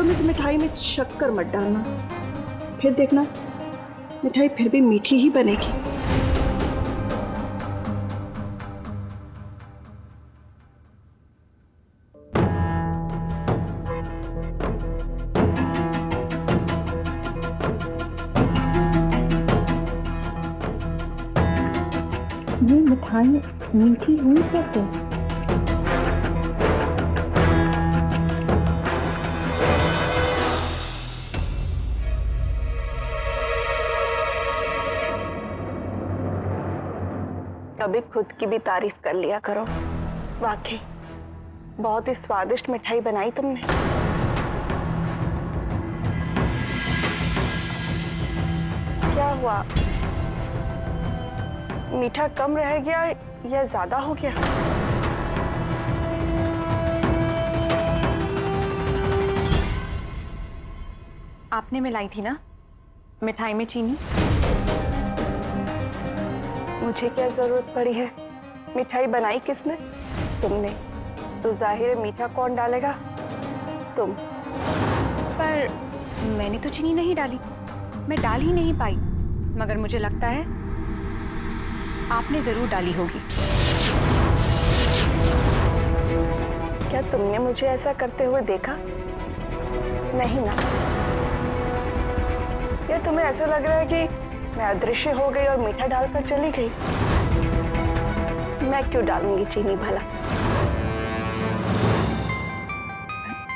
तुम इस मिठाई में शक्कर मत डालना, फिर देखना मिठाई फिर भी मीठी ही बनेगी। ये मिठाई मीठी हुई कैसे? कभी खुद की भी तारीफ कर लिया करो। वाकई बहुत ही स्वादिष्ट मिठाई बनाई तुमने। क्या हुआ, मीठा कम रह गया या ज्यादा हो गया? आपने मिलाई थी ना मिठाई में चीनी। मुझे क्या जरूरत पड़ी है? मिठाई बनाई किसने? तुमने। तो जाहिर है मीठा कौन डालेगा? तुम। पर मैंने तो चीनी नहीं डाली, मैं डाल ही नहीं पाई, मगर मुझे लगता है आपने जरूर डाली होगी। क्या तुमने मुझे ऐसा करते हुए देखा? नहीं ना। या तुम्हें ऐसा लग रहा है कि मैं अदृश्य हो गई और मीठा डालकर चली गई? मैं क्यों डालूंगी चीनी भला?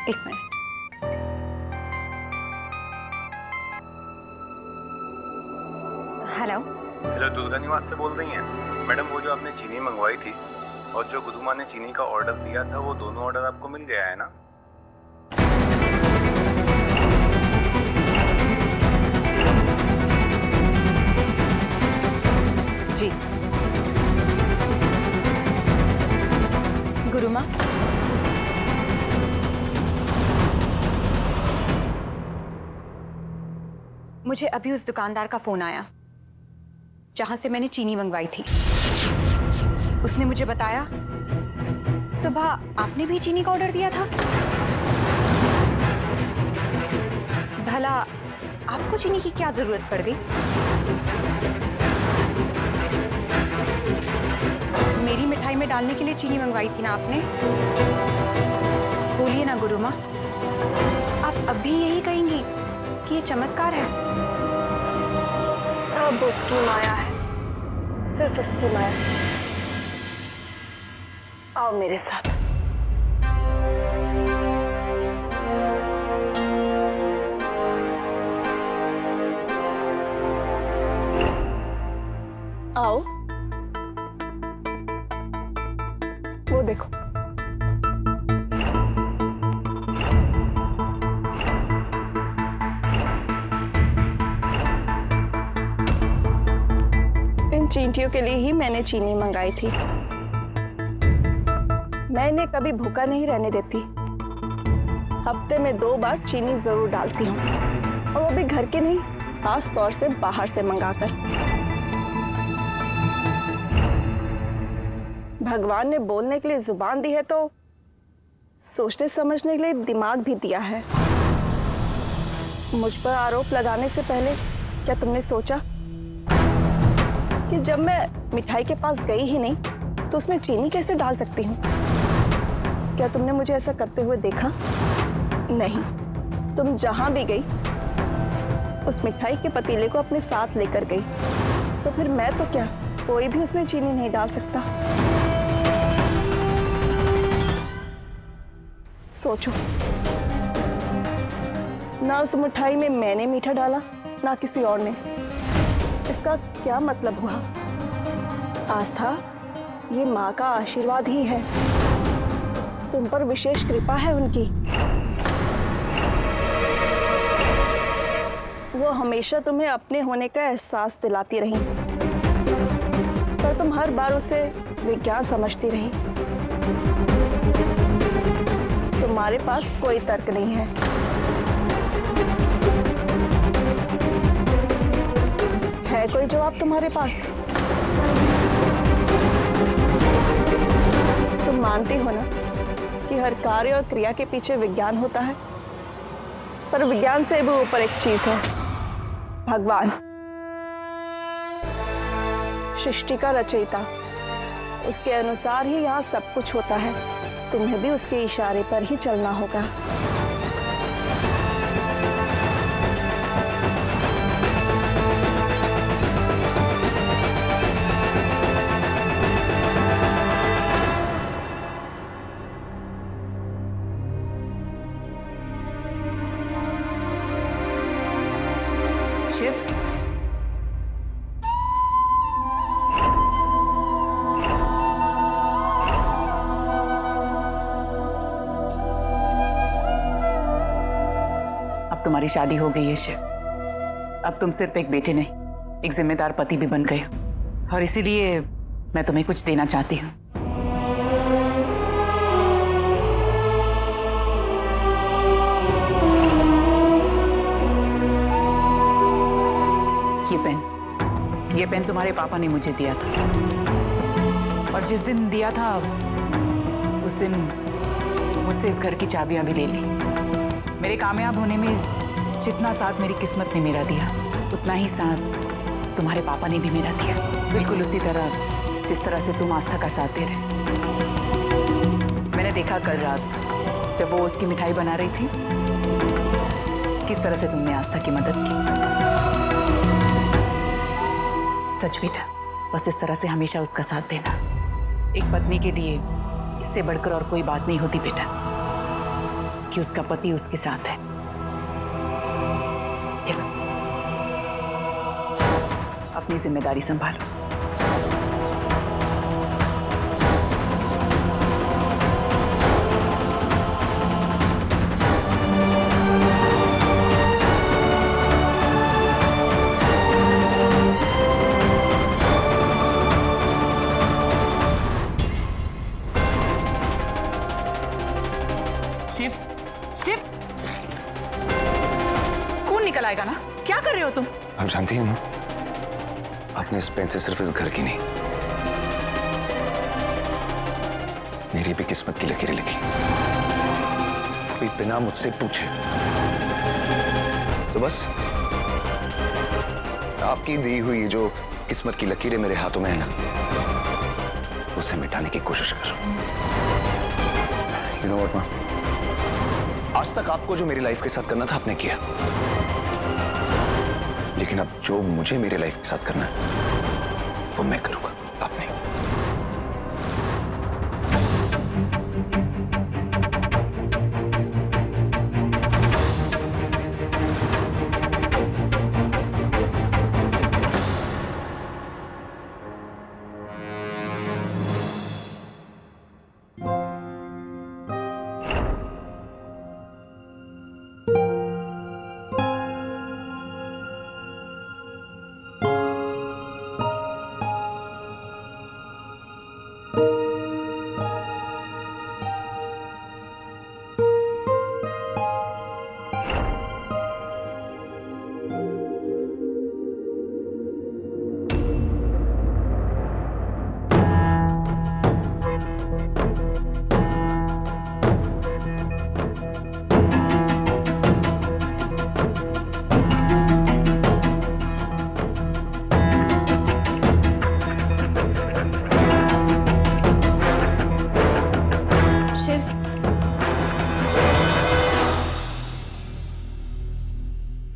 एक मिनट। हेलो हेलो, दुर्गा निवास से बोल रही हैं मैडम? वो जो आपने चीनी मंगवाई थी और जो गुदुमा ने चीनी का ऑर्डर दिया था, वो दोनों ऑर्डर आपको मिल गया है ना? जी गुरुमा, मुझे अभी उस दुकानदार का फोन आया जहां से मैंने चीनी मंगवाई थी। उसने मुझे बताया सुबह आपने भी चीनी का ऑर्डर दिया था। भला आपको चीनी की क्या जरूरत पड़ गई? मेरी मिठाई में डालने के लिए चीनी मंगवाई थी ना आपने? बोलिए ना गुरुमा, आप अब भी यही कहेंगी कि ये चमत्कार है? अब उसकी माया है, सिर्फ उसकी माया। आओ मेरे साथ। आओ, वो देखो। इन चींटियों के लिए ही मैंने चीनी मंगाई थी। मैं इन्हें कभी भूखा नहीं रहने देती। हफ्ते में 2 बार चीनी जरूर डालती हूँ, और वो भी घर की नहीं, खास तौर से बाहर से मंगाकर। भगवान ने बोलने के लिए जुबान दी है तो सोचने समझने के लिए दिमाग भी दिया है। मुझ पर आरोप लगाने से पहले क्या तुमने सोचा कि जब मैं मिठाई के पास गई ही नहीं तो उसमें चीनी कैसे डाल सकती हूँ? क्या तुमने मुझे ऐसा करते हुए देखा? नहीं। तुम जहां भी गई उस मिठाई के पतीले को अपने साथ लेकर गई, तो फिर मैं तो क्या, कोई भी उसमें चीनी नहीं डाल सकता। सोचो, ना उस मिठाई में मैंने मीठा डाला, ना किसी और ने। इसका क्या मतलब हुआ? आस्था, ये माँ का आशीर्वाद ही है। तुम पर विशेष कृपा है उनकी। वो हमेशा तुम्हें अपने होने का एहसास दिलाती रही, पर तुम हर बार उसे विज्ञान समझती रही। तुम्हारे पास कोई तर्क नहीं है। है कोई जवाब तुम्हारे पास? तुम मानती हो ना कि हर कार्य और क्रिया के पीछे विज्ञान होता है? पर विज्ञान से भी ऊपर एक चीज है, भगवान, सृष्टि का रचयिता। उसके अनुसार ही यहाँ सब कुछ होता है। तुम्हें भी उसके इशारे पर ही चलना होगा। शिव, अब तुम्हारी शादी हो गई है शिव। अब तुम सिर्फ एक बेटे नहीं, एक जिम्मेदार पति भी बन गए हो, और इसीलिए मैं तुम्हें कुछ देना चाहती हूँ। ये पेन तुम्हारे पापा ने मुझे दिया था, और जिस दिन दिया था उस दिन मुझसे इस घर की चाबियां भी ले ली। मेरे कामयाब होने में जितना साथ मेरी किस्मत ने मेरा दिया, उतना ही साथ तुम्हारे पापा ने भी मेरा दिया, बिल्कुल उसी तरह जिस तरह से तुम आस्था का साथ दे रहे। मैंने देखा कल रात जब वो उसकी मिठाई बना रही थी, किस तरह से तुमने आस्था की मदद की। सच बेटा, बस इस तरह से हमेशा उसका साथ देना। एक पत्नी के लिए इससे बढ़कर और कोई बात नहीं होती बेटा, कि उसका पति उसके साथ है। चलो, अपनी जिम्मेदारी संभालो। शिव, शिव, खून निकल आएगा ना? क्या कर रहे हो तुम? आप जानती हो ना, आपने इस पेन से सिर्फ इस घर की नहीं, मेरी भी किस्मत की लकीरें लिखी, वो भी बिना मुझसे पूछे। तो बस आपकी दी हुई जो किस्मत की लकीरें मेरे हाथों में है ना, उसे मिटाने की कोशिश कर रहा हूं। You know what, मां? आज तक आपको जो मेरी लाइफ के साथ करना था आपने किया, लेकिन अब जो मुझे मेरे लाइफ के साथ करना है वो मैं करूंगा, आप नहीं।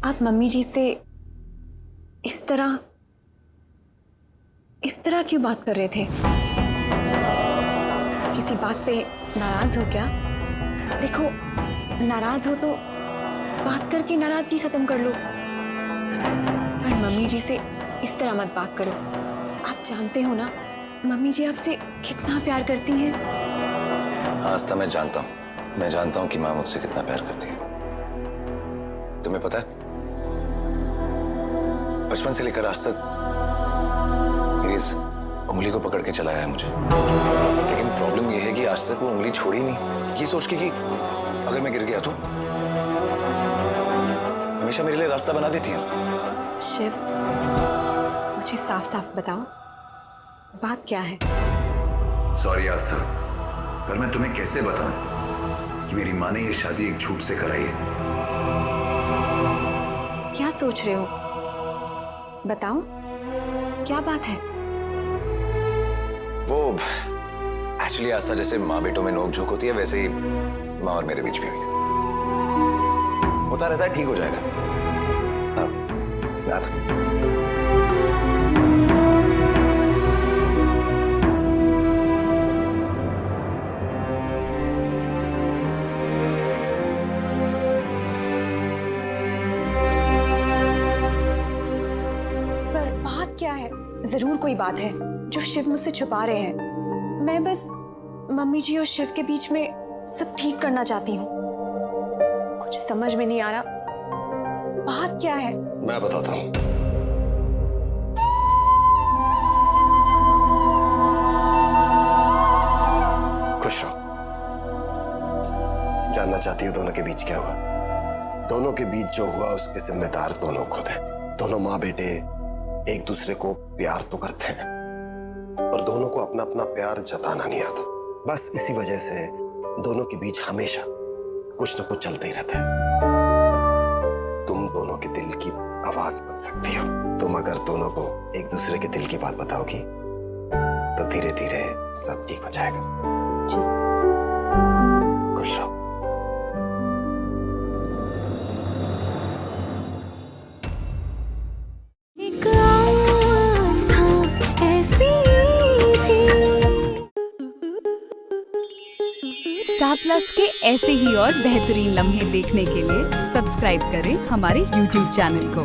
आप मम्मी जी से इस तरह क्यों बात कर रहे थे? किसी बात पे नाराज हो क्या? देखो, नाराज हो तो बात करके नाराजगी खत्म कर लो, पर मम्मी जी से इस तरह मत बात करो। आप जानते हो ना, मम्मी जी आपसे कितना प्यार करती हैं। आस्था, मैं जानता हूँ कि माँ मुझसे कितना प्यार करती है। तुम्हें पता है, बचपन से लेकर आज तक मेरी इस उंगली को पकड़ के चलाया है मुझे, लेकिन प्रॉब्लम यह है कि आज तक वो उंगली छोड़ी नहीं, ये सोच के कि अगर मैं गिर गया तो हमेशा मेरे लिए रास्ता बना देती है। शिव, मुझे साफ साफ बताओ, बात क्या है? सॉरी आस्था, पर मैं तुम्हें कैसे बताऊं कि मेरी माँ ने ये शादी एक झूठ से कराई है। सोच रहे हो? बताओ, क्या बात है? वो एक्चुअली आस्था, जैसे माँ बेटों में नोक झोंक होती है वैसे ही माँ और मेरे बीच भी हुई है। होता रहता है, ठीक हो जाएगा। हाँ, याद। पर बात क्या है? जरूर कोई बात है जो शिव मुझसे छुपा रहे हैं। मैं बस मम्मी जी और शिव के बीच में सब ठीक करना चाहती हूँ। कुछ समझ में नहीं आ रहा, बात क्या है? मैं बताता हूँ। खुश रहो। जानना चाहती हो दोनों के बीच क्या हुआ? दोनों के बीच जो हुआ उसके जिम्मेदार दोनों खुद हैं। दोनों माँ बेटे एक दूसरे को प्यार तो करते हैं, पर दोनों को अपना अपना प्यार जताना नहीं आता। बस इसी वजह से दोनों के बीच हमेशा कुछ न कुछ चलता ही रहता है। तुम दोनों के दिल की आवाज बन सकती हो। तुम अगर दोनों को एक दूसरे के दिल की बात बताओगी तो धीरे धीरे सब ठीक हो जाएगा। खुश रहो। स्टार प्लस के ऐसे ही और बेहतरीन लम्हे देखने के लिए सब्सक्राइब करें हमारे YouTube चैनल को।